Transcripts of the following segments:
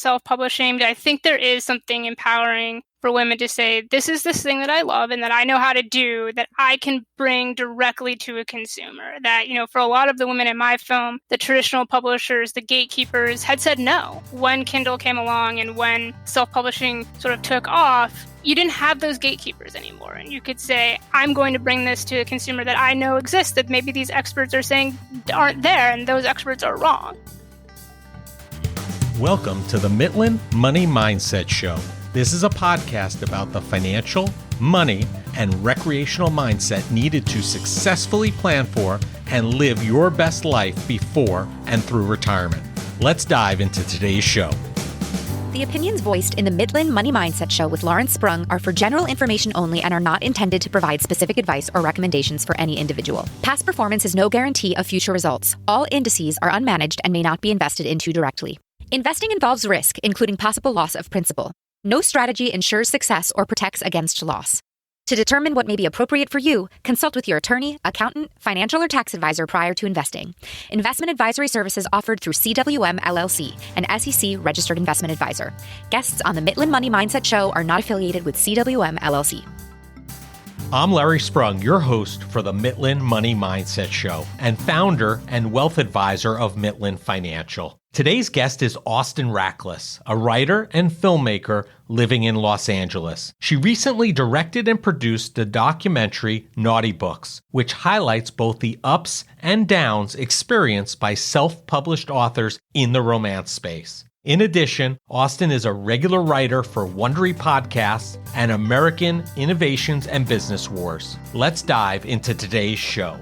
self-publishing, but I think there is something empowering for women to say, this is this thing that I love and that I know how to do, that I can bring directly to a consumer. That, for a lot of the women in my film, the traditional publishers, the gatekeepers had said no. When Kindle came along and when self-publishing sort of took off, you didn't have those gatekeepers anymore. And you could say, I'm going to bring this to a consumer that I know exists, that maybe these experts are saying aren't there, and those experts are wrong. Welcome to the Mitlin Money Mindset Show. This is a podcast about the financial, money, and recreational mindset needed to successfully plan for and live your best life before and through retirement. Let's dive into today's show. The opinions voiced in the Mitlin Money Mindset Show with Lawrence Sprung are for general information only and are not intended to provide specific advice or recommendations for any individual. Past performance is no guarantee of future results. All indices are unmanaged and may not be invested into directly. Investing involves risk, including possible loss of principal. No strategy ensures success or protects against loss. To determine what may be appropriate for you, consult with your attorney, accountant, financial or tax advisor prior to investing. Investment advisory services offered through CWM LLC, an SEC registered investment advisor. Guests on the Mitlin Money Mindset Show are not affiliated with CWM LLC. I'm Larry Sprung, your host for the Mitlin Money Mindset Show and founder and wealth advisor of Mitlin Financial. Today's guest is Austen Rachlis, a writer and filmmaker living in Los Angeles. She recently directed and produced the documentary Naughty Books, which highlights both the ups and downs experienced by self-published authors in the romance space. In addition, Austen is a regular writer for Wondery podcasts and American Innovations and Business Wars. Let's dive into today's show.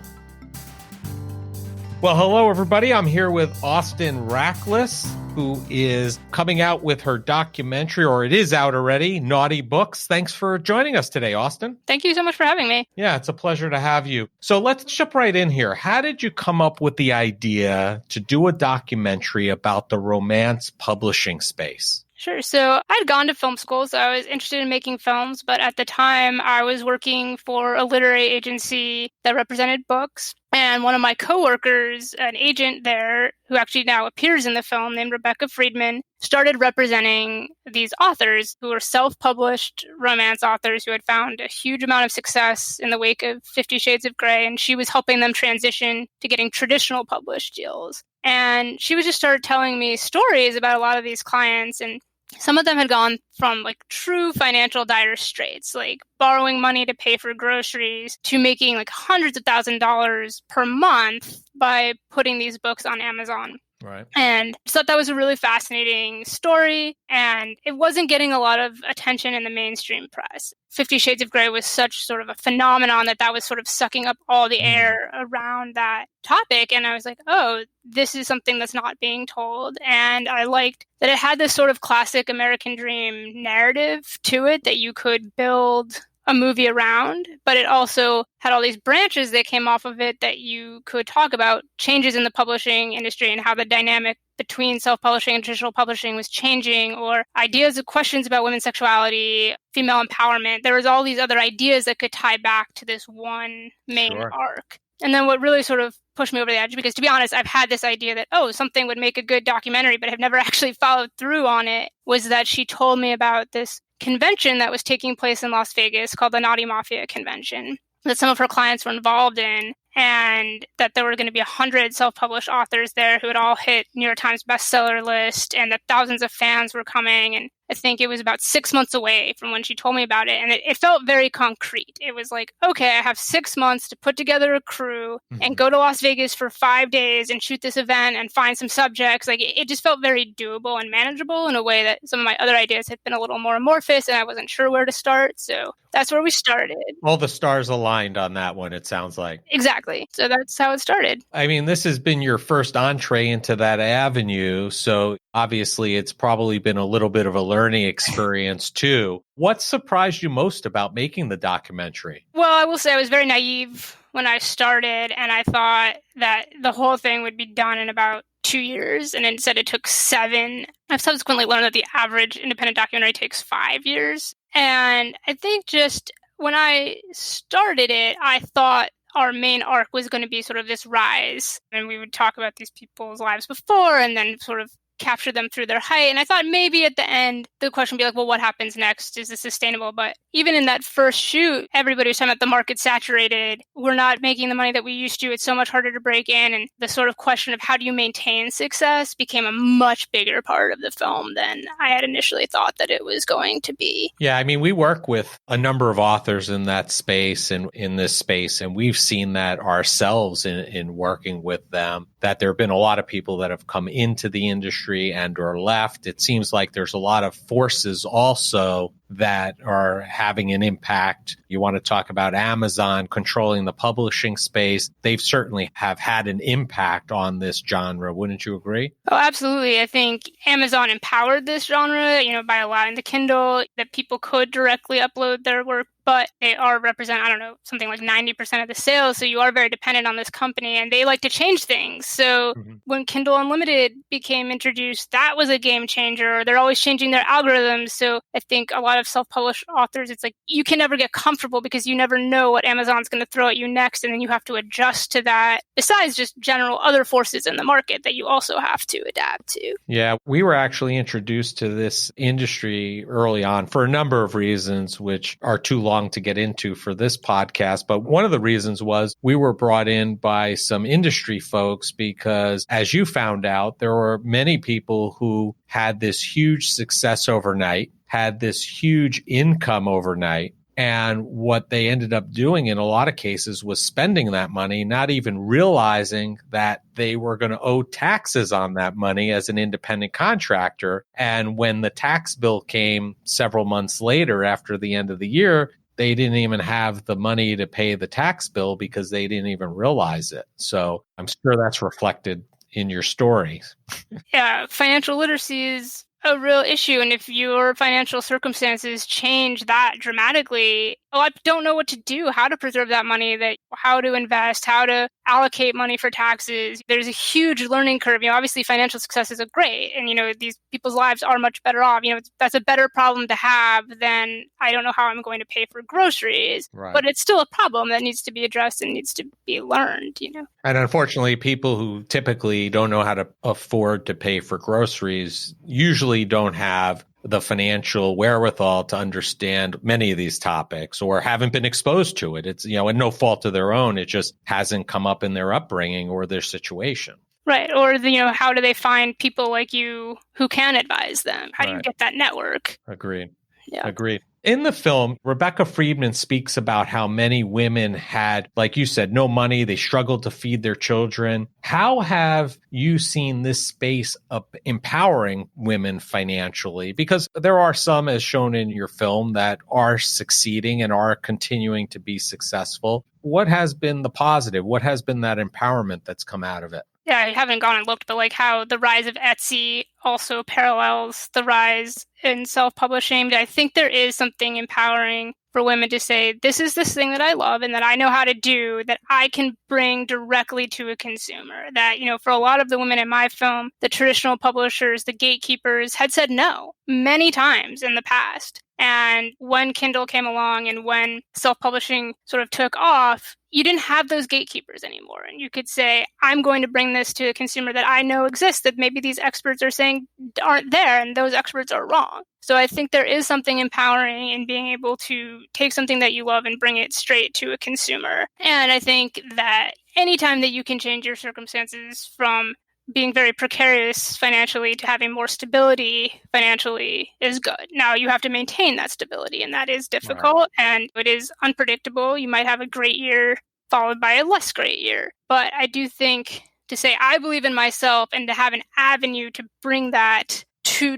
Well, hello, everybody. I'm here with Austen Rachlis, who is coming out with her documentary, or it is out already, Naughty Books. Thanks for joining us today, Austen. Thank you so much for having me. Yeah, it's a pleasure to have you. So let's jump right in here. How did you come up with the idea to do a documentary about the romance publishing space? Sure. So I'd gone to film school, so I was interested in making films, but at the time I was working for a literary agency that represented books. And one of my coworkers, an agent there, who actually now appears in the film, named Rebecca Friedman, started representing these authors who were self-published romance authors who had found a huge amount of success in the wake of 50 Shades of Grey, and she was helping them transition to getting traditional published deals. And she was just started telling me stories about a lot of these clients, and some of them had gone from true financial dire straits, like borrowing money to pay for groceries, to making hundreds of $1,000s per month by putting these books on Amazon. Right. And I thought that was a really fascinating story, and it wasn't getting a lot of attention in the mainstream press. 50 Shades of Grey was such sort of a phenomenon that was sort of sucking up all the air around that topic. And I was like, oh, this is something that's not being told. And I liked that it had this sort of classic American dream narrative to it that you could build a movie around, but it also had all these branches that came off of it that you could talk about changes in the publishing industry and how the dynamic between self-publishing and traditional publishing was changing, or ideas of questions about women's sexuality, female empowerment. There was all these other ideas that could tie back to this one main arc. And then what really sort of pushed me over the edge, because to be honest, I've had this idea that, something would make a good documentary, but have never actually followed through on it, was that she told me about this convention that was taking place in Las Vegas called the Naughty Mafia Convention that some of her clients were involved in, and that there were going to be 100 self-published authors there who had all hit New York Times bestseller list, and that thousands of fans were coming. And I think it was about 6 months away from when she told me about it. And it felt very concrete. It was like, okay, I have 6 months to put together a crew and go to Las Vegas for 5 days and shoot this event and find some subjects. It just felt very doable and manageable in a way that some of my other ideas had been a little more amorphous, and I wasn't sure where to start. So that's where we started. All the stars aligned on that one, it sounds like. Exactly. So that's how it started. I mean, this has been your first entree into that avenue. So obviously, it's probably been a little bit of a learning experience too. What surprised you most about making the documentary? Well, I will say I was very naive when I started, and I thought that the whole thing would be done in about 2 years, and instead it took 7. I've subsequently learned that the average independent documentary takes 5 years. And I think just when I started it, I thought our main arc was going to be sort of this rise. And we would talk about these people's lives before and then sort of capture them through their height. And I thought maybe at the end, the question would be like, well, what happens next? Is this sustainable? But even in that first shoot, everybody was talking about the market saturated. We're not making the money that we used to. It's so much harder to break in. And the sort of question of how do you maintain success became a much bigger part of the film than I had initially thought that it was going to be. Yeah, I mean, we work with a number of authors in that space and in this space, and we've seen that ourselves in working with them, that there have been a lot of people that have come into the industry and or left. It seems like there's a lot of forces also that are having an impact. You want to talk about Amazon controlling the publishing space. They've certainly have had an impact on this genre. Wouldn't you agree? Oh, absolutely. I think Amazon empowered this genre, by allowing the Kindle that people could directly upload their work, but they represent, something like 90% of the sales. So you are very dependent on this company and they like to change things. So when Kindle Unlimited became introduced, that was a game changer. They're always changing their algorithms. So I think a lot of self-published authors, it's like you can never get comfortable because you never know what Amazon's going to throw at you next. And then you have to adjust to that, besides just general other forces in the market that you also have to adapt to. Yeah, we were actually introduced to this industry early on for a number of reasons, which are too long to get into for this podcast. But one of the reasons was we were brought in by some industry folks because, as you found out, there were many people who had this huge success overnight, had this huge income overnight. And what they ended up doing in a lot of cases was spending that money, not even realizing that they were going to owe taxes on that money as an independent contractor. And when the tax bill came several months later after the end of the year, they didn't even have the money to pay the tax bill because they didn't even realize it. So I'm sure that's reflected in your stories. Yeah, financial literacy is a real issue. And if your financial circumstances change that dramatically, I don't know what to do, how to preserve that money, how to invest, how to allocate money for taxes. There's a huge learning curve. Obviously financial successes are great. And, these people's lives are much better off. That's a better problem to have than I don't know how I'm going to pay for groceries. Right. But it's still a problem that needs to be addressed and needs to be learned, And unfortunately, people who typically don't know how to afford to pay for groceries usually don't have the financial wherewithal to understand many of these topics or haven't been exposed to it. It's, and no fault of their own. It just hasn't come up in their upbringing or their situation. Right. Or, how do they find people like you who can advise them? How do you get that network? Agreed. Yeah. Agreed. In the film, Rebecca Friedman speaks about how many women had, like you said, no money. They struggled to feed their children. How have you seen this space of empowering women financially? Because there are some, as shown in your film, that are succeeding and are continuing to be successful. What has been the positive? What has been that empowerment that's come out of it? Yeah, I haven't gone and looked, but like how the rise of Etsy also parallels the rise in self-publishing. I think there is something empowering for women to say, this is this thing that I love and that I know how to do, that I can bring directly to a consumer. That, for a lot of the women in my film, the traditional publishers, the gatekeepers had said no many times in the past. And when Kindle came along and when self-publishing sort of took off, you didn't have those gatekeepers anymore. And you could say, I'm going to bring this to a consumer that I know exists, that maybe these experts are saying aren't there, and those experts are wrong. So I think there is something empowering in being able to take something that you love and bring it straight to a consumer. And I think that anytime that you can change your circumstances from being very precarious financially to having more stability financially is good. Now, you have to maintain that stability, and that is difficult, and it is unpredictable. You might have a great year followed by a less great year. But I do think to say, I believe in myself, and to have an avenue to bring that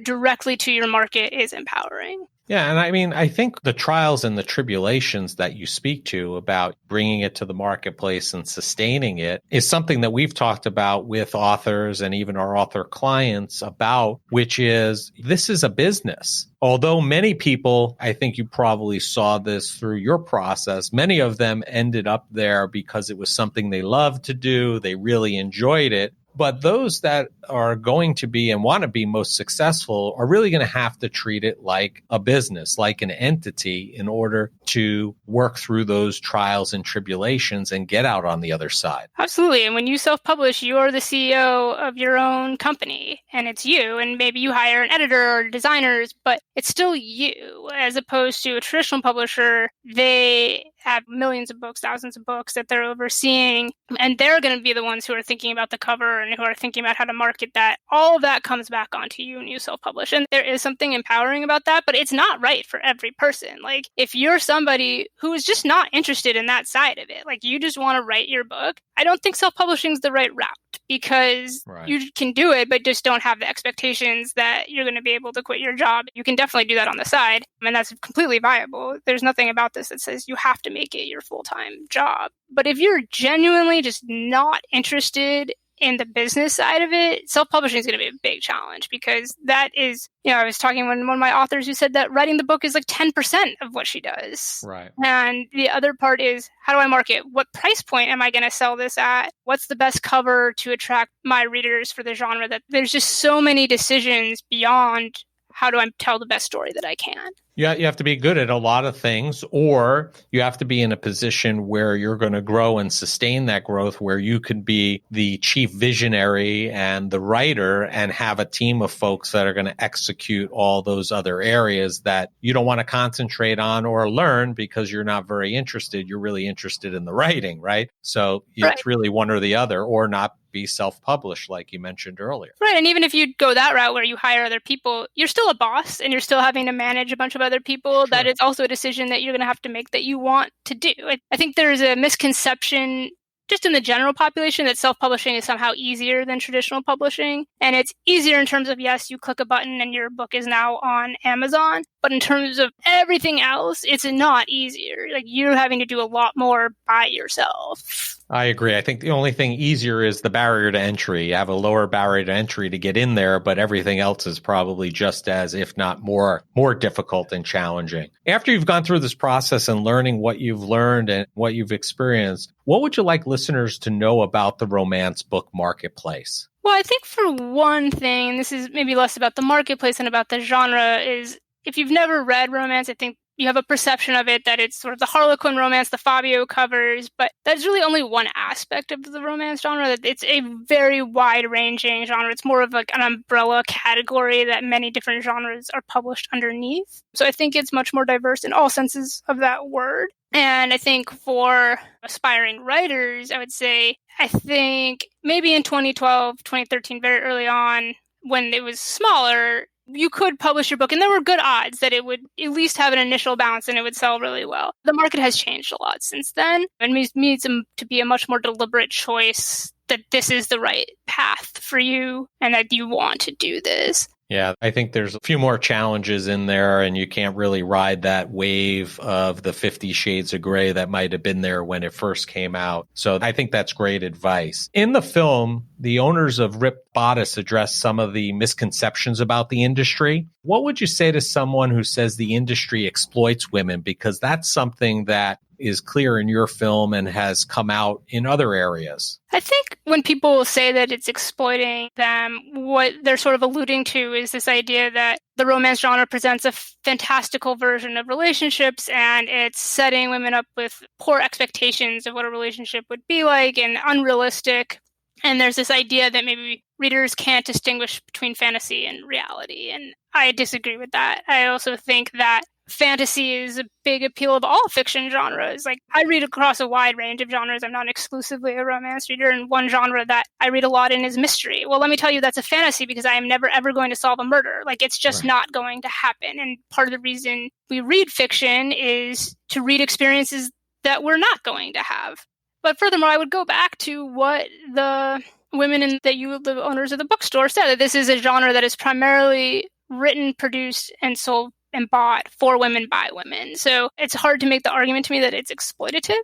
directly to your market is empowering. Yeah. And I think the trials and the tribulations that you speak to about bringing it to the marketplace and sustaining it is something that we've talked about with authors and even our author clients about, which is this is a business. Although many people, I think you probably saw this through your process, many of them ended up there because it was something they loved to do. They really enjoyed it. But those that are going to be and want to be most successful are really going to have to treat it like a business, like an entity, in order to work through those trials and tribulations and get out on the other side. Absolutely. And when you self-publish, you're the CEO of your own company, and it's you. And maybe you hire an editor or designers, but it's still you, as opposed to a traditional publisher. They have millions of books, thousands of books that they're overseeing, and they're going to be the ones who are thinking about the cover and who are thinking about how to market that. All of that comes back onto you when you self-publish. And there is something empowering about that, but it's not right for every person. Like, if you're somebody who is just not interested in that side of it, like you just want to write your book, I don't think self-publishing is the right route, because you can do it, but just don't have the expectations that you're going to be able to quit your job. You can definitely do that on the side, and that's completely viable. There's nothing about this that says you have to make it your full-time job. But if you're genuinely just not interested in the business side of it, self-publishing is going to be a big challenge, because that is, I was talking with one of my authors who said that writing the book is like 10% of what she does. Right. And the other part is, how do I market? What price point am I going to sell this at? What's the best cover to attract my readers for the genre? That there's just so many decisions beyond how do I tell the best story that I can. Yeah, you have to be good at a lot of things, or you have to be in a position where you're going to grow and sustain that growth, where you could be the chief visionary and the writer and have a team of folks that are going to execute all those other areas that you don't want to concentrate on or learn because you're not very interested. You're really interested in the writing, right? So it's really one or the other, or not be self-published, like you mentioned earlier. Right. And even if you go that route where you hire other people, you're still a boss and you're still having to manage a bunch of other people. Sure. That is also a decision that you're going to have to make that you want to do. I think there's a misconception just in the general population that self-publishing is somehow easier than traditional publishing. And it's easier in terms of, yes, you click a button and your book is now on Amazon. But in terms of everything else, it's not easier. Like, you're having to do a lot more by yourself. I agree. I think the only thing easier is the barrier to entry. You have a lower barrier to entry to get in there, but everything else is probably just as, if not more difficult and challenging. After you've gone through this process and learning what you've learned and what you've experienced, what would you like listeners to know about the romance book marketplace? Well, I think for one thing, this is maybe less about the marketplace and about the genre, is if you've never read romance, I think you have a perception of it that it's sort of the Harlequin romance, the Fabio covers, but that's really only one aspect of the romance genre. That it's a very wide-ranging genre. It's more of like an umbrella category that many different genres are published underneath. So I think it's much more diverse in all senses of that word. And I think for aspiring writers, I would say, I think maybe in 2012, 2013, very early on, when it was smaller, you could publish your book, and there were good odds that it would at least have an initial bounce and it would sell really well. The market has changed a lot since then, and it needs to be a much more deliberate choice that this is the right path for you and that you want to do this. Yeah, I think there's a few more challenges in there, and you can't really ride that wave of the 50 Shades of Grey that might have been there when it first came out. So I think that's great advice. In the film, the owners of Ripped Bodice address some of the misconceptions about the industry. What would you say to someone who says the industry exploits women? Because that's something that is clear in your film and has come out in other areas. I think when people say that it's exploiting them, what they're sort of alluding to is this idea that the romance genre presents a fantastical version of relationships, and it's setting women up with poor expectations of what a relationship would be like and unrealistic. And there's this idea that maybe readers can't distinguish between fantasy and reality. And I disagree with that. I also think that fantasy is a big appeal of all fiction genres. Like, I read across a wide range of genres. I'm not exclusively a romance reader, and one genre that I read a lot in is mystery. Well, let me tell you, that's a fantasy because I am never ever going to solve a murder. Like, it's just not going to happen. And part of the reason we read fiction is to read experiences that we're not going to have. But furthermore, I would go back to what the women the owners of the bookstore said, that this is a genre that is primarily written, produced, and sold and bought for women by women. So it's hard to make the argument to me that it's exploitative.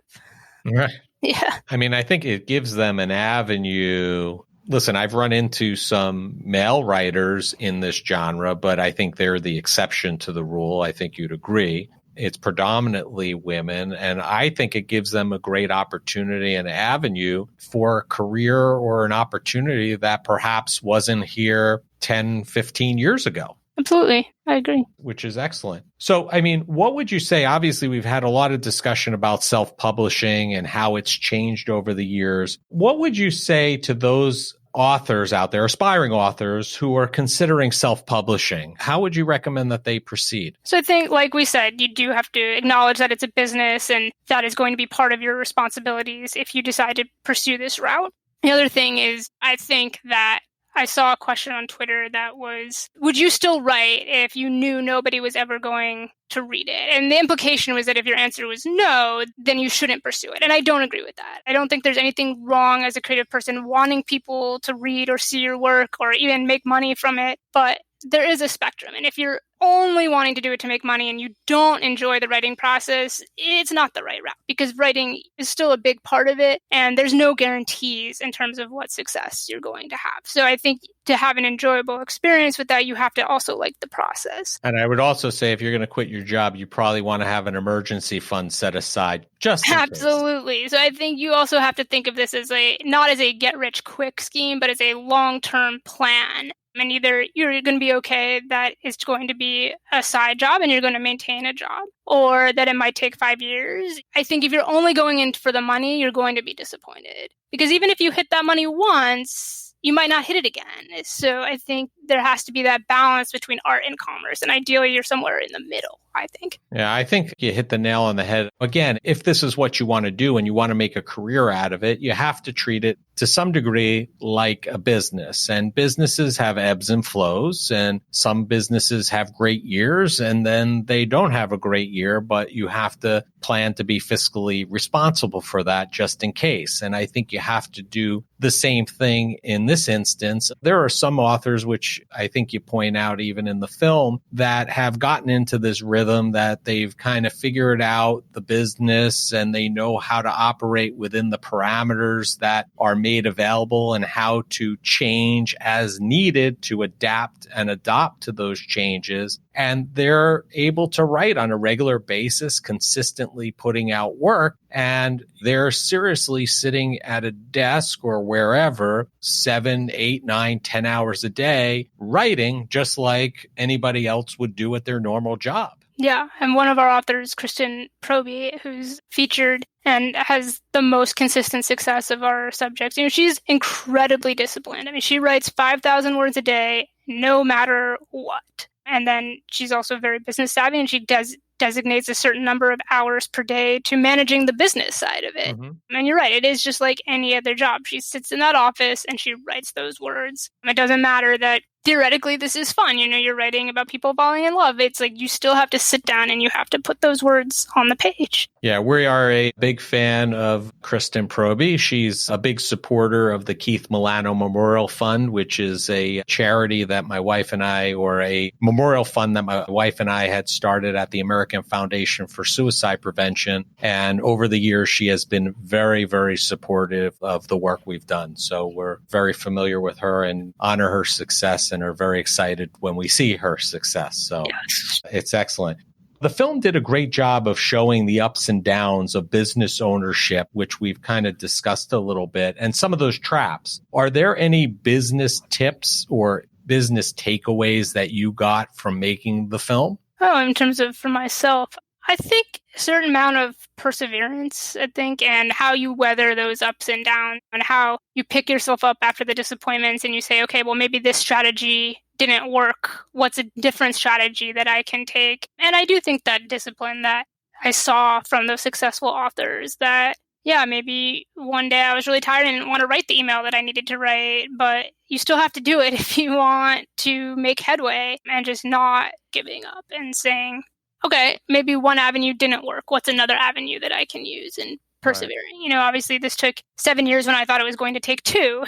Right. Yeah. I mean, I think it gives them an avenue. Listen, I've run into some male writers in this genre, but I think they're the exception to the rule. I think you'd agree. it's predominantly women. And I think it gives them a great opportunity and avenue for a career or an opportunity that perhaps wasn't here 10, 15 years ago. Absolutely. I agree. Which is excellent. So, I mean, what would you say? Obviously, we've had a lot of discussion about self-publishing and how it's changed over the years. What would you say to those authors out there, aspiring authors who are considering self-publishing? How would you recommend that they proceed? So I think, like we said, you do have to acknowledge that it's a business and that is going to be part of your responsibilities if you decide to pursue this route. The other thing is, I think that I saw a question on Twitter that was, would you still write if you knew nobody was ever going to read it? And the implication was that if your answer was no, then you shouldn't pursue it. And I don't agree with that. I don't think there's anything wrong as a creative person wanting people to read or see your work or even make money from it. But there is a spectrum. And if you're only wanting to do it to make money and you don't enjoy the writing process, it's not the right route, because writing is still a big part of it. And there's no guarantees in terms of what success you're going to have. So I think to have an enjoyable experience with that, you have to also like the process. And I would also say, if you're going to quit your job, you probably want to have an emergency fund set aside just in Absolutely. case. So I think you also have to think of this as not as a get rich quick scheme, but as a long-term plan. And either you're going to be okay that it's going to be a side job and you're going to maintain a job, or that it might take 5 years. I think if you're only going in for the money, you're going to be disappointed. Because even if you hit that money once, you might not hit it again. So I think there has to be that balance between art and commerce. And ideally, you're somewhere in the middle, I think. Yeah, I think you hit the nail on the head. Again, if this is what you want to do and you want to make a career out of it, you have to treat it to some degree like a business. And businesses have ebbs and flows, and some businesses have great years and then they don't have a great year, but you have to plan to be fiscally responsible for that just in case. And I think you have to do the same thing in this instance. There are some authors, which I think you point out even in the film, that have gotten into this rhythm that they've kind of figured out the business and they know how to operate within the parameters that are made available and how to change as needed to adapt and adopt to those changes. And they're able to write on a regular basis, consistently putting out work. And they're seriously sitting at a desk or wherever 7, 8, 9, 10 hours a day, writing just like anybody else would do at their normal job. Yeah, and one of our authors, Kristen Proby, who's featured and has the most consistent success of our subjects, she's incredibly disciplined. I mean, she writes 5,000 words a day, no matter what. And then she's also very business savvy, and she designates a certain number of hours per day to managing the business side of it. Mm-hmm. And you're right, it is just like any other job. She sits in that office and she writes those words. It doesn't matter that theoretically this is fun. You're writing about people falling in love. It's like you still have to sit down and you have to put those words on the page. Yeah, we are a big fan of Kristen Proby. She's a big supporter of the Keith Milano Memorial Fund, which is a charity that my wife and I, or a memorial fund that my wife and I had started at the American Foundation for Suicide Prevention. And over the years, she has been very, very supportive of the work we've done. So we're very familiar with her and honor her success and are very excited when we see her success. So yes. It's excellent. The film did a great job of showing the ups and downs of business ownership, which we've kind of discussed a little bit, and some of those traps. Are there any business tips or business takeaways that you got from making the film? Oh, in terms of for myself, I think a certain amount of perseverance, and how you weather those ups and downs and how you pick yourself up after the disappointments and you say, okay, well, maybe this strategy didn't work. What's a different strategy that I can take? And I do think that discipline that I saw from those successful authors that, yeah, maybe one day I was really tired and didn't want to write the email that I needed to write, but you still have to do it if you want to make headway, and just not giving up and saying, okay, maybe one avenue didn't work. What's another avenue that I can use? And persevering. Right. Obviously this took 7 years when I thought it was going to take 2.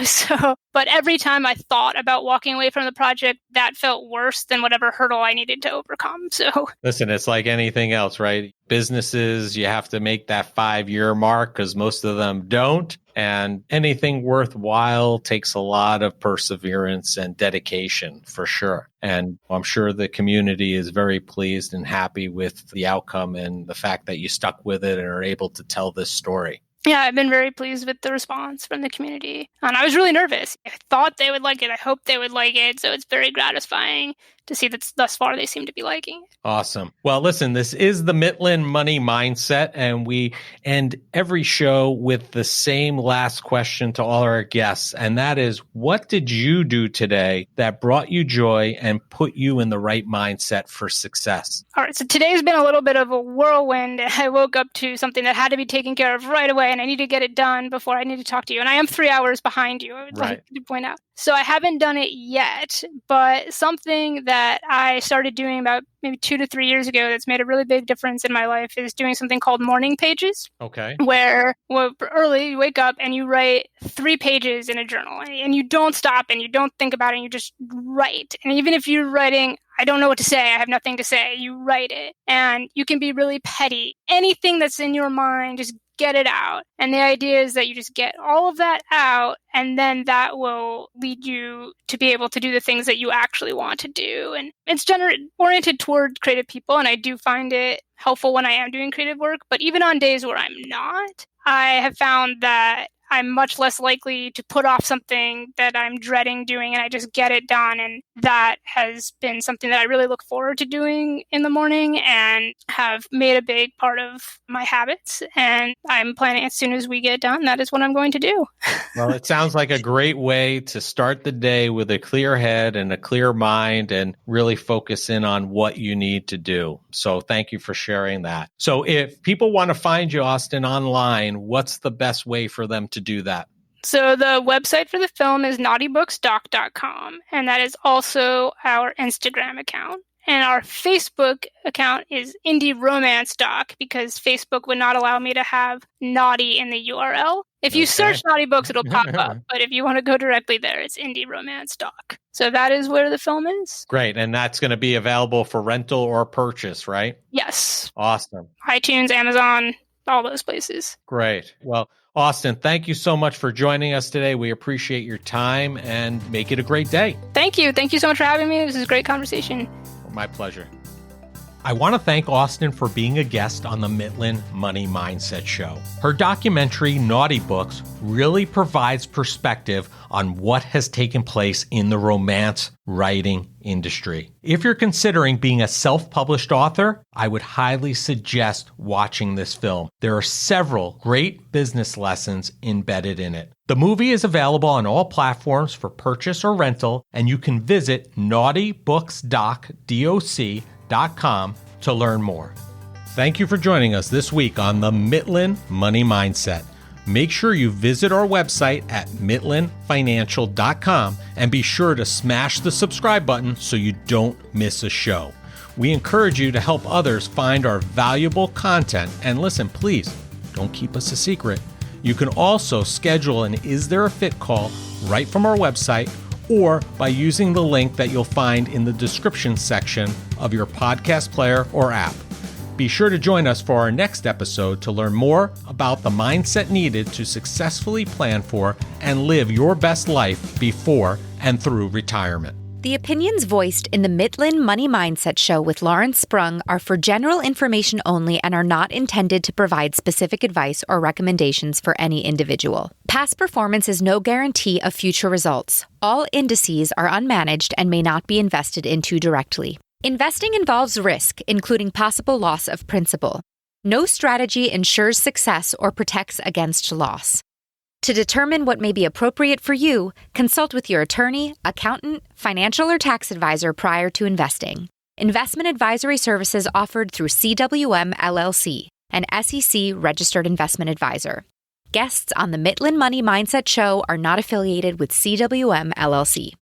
But every time I thought about walking away from the project, that felt worse than whatever hurdle I needed to overcome. So listen, it's like anything else, right? Businesses, you have to make that 5-year mark because most of them don't. And anything worthwhile takes a lot of perseverance and dedication for sure. And I'm sure the community is very pleased and happy with the outcome and the fact that you stuck with it and are able to tell this story. Yeah, I've been very pleased with the response from the community. And I was really nervous. I thought they would like it. I hoped they would like it. So it's very gratifying to see that thus far they seem to be liking it. Awesome. Well, listen, this is the Mitlin Money Mindset, and we end every show with the same last question to all our guests, and that is, what did you do today that brought you joy and put you in the right mindset for success? All right, so today's been a little bit of a whirlwind. I woke up to something that had to be taken care of right away, and I need to get it done before I need to talk to you. And I am 3 hours behind you, I would like to point out. So I haven't done it yet, but something that I started doing about maybe 2 to 3 years ago that's made a really big difference in my life is doing something called morning pages. Okay. Where early you wake up and you write 3 pages in a journal, and you don't stop and you don't think about it, and you just write. And even if you're writing, I don't know what to say, I have nothing to say, you write it. And you can be really petty. Anything that's in your mind, just get it out. And the idea is that you just get all of that out, and then that will lead you to be able to do the things that you actually want to do. And it's oriented toward creative people, and I do find it helpful when I am doing creative work. But even on days where I'm not, I have found that I'm much less likely to put off something that I'm dreading doing, and I just get it done. And that has been something that I really look forward to doing in the morning and have made a big part of my habits. And I'm planning, as soon as we get done, that is what I'm going to do. Well, it sounds like a great way to start the day with a clear head and a clear mind and really focus in on what you need to do. So thank you for sharing that. So if people want to find you, Austen, online, what's the best way for them to do that? So the website for the film is naughtybooksdoc.com, and that is also our Instagram account. And our Facebook account is Indie Romance Doc, because Facebook would not allow me to have naughty in the URL. If you search Naughty Books, it'll pop up. But if you want to go directly there, it's Indie Romance Doc. So that is where the film is. Great. And that's going to be available for rental or purchase, right? Yes. Awesome. iTunes, Amazon, all those places. Great. Well, Austen, thank you so much for joining us today. We appreciate your time and make it a great day. Thank you. Thank you so much for having me. This is a great conversation. My pleasure. I want to thank Austen for being a guest on the Mitlin Money Mindset Show. Her documentary, Naughty Books, really provides perspective on what has taken place in the romance writing industry. If you're considering being a self-published author, I would highly suggest watching this film. There are several great business lessons embedded in it. The movie is available on all platforms for purchase or rental, and you can visit naughtybooksdoc.com to learn more. Thank you for joining us this week on the Mitlin Money Mindset. Make sure you visit our website at mitlinfinancial.com and be sure to smash the subscribe button so you don't miss a show. We encourage you to help others find our valuable content. And listen, please, don't keep us a secret. You can also schedule an Is There a Fit call right from our website or by using the link that you'll find in the description section of your podcast player or app. Be sure to join us for our next episode to learn more about the mindset needed to successfully plan for and live your best life before and through retirement. The opinions voiced in the Mitlin Money Mindset Show with Lawrence Sprung are for general information only and are not intended to provide specific advice or recommendations for any individual. Past performance is no guarantee of future results. All indices are unmanaged and may not be invested into directly. Investing involves risk, including possible loss of principal. No strategy ensures success or protects against loss. To determine what may be appropriate for you, consult with your attorney, accountant, financial or tax advisor prior to investing. Investment advisory services offered through CWM LLC, an SEC registered investment advisor. Guests on the Mitlin Money Mindset Show are not affiliated with CWM LLC.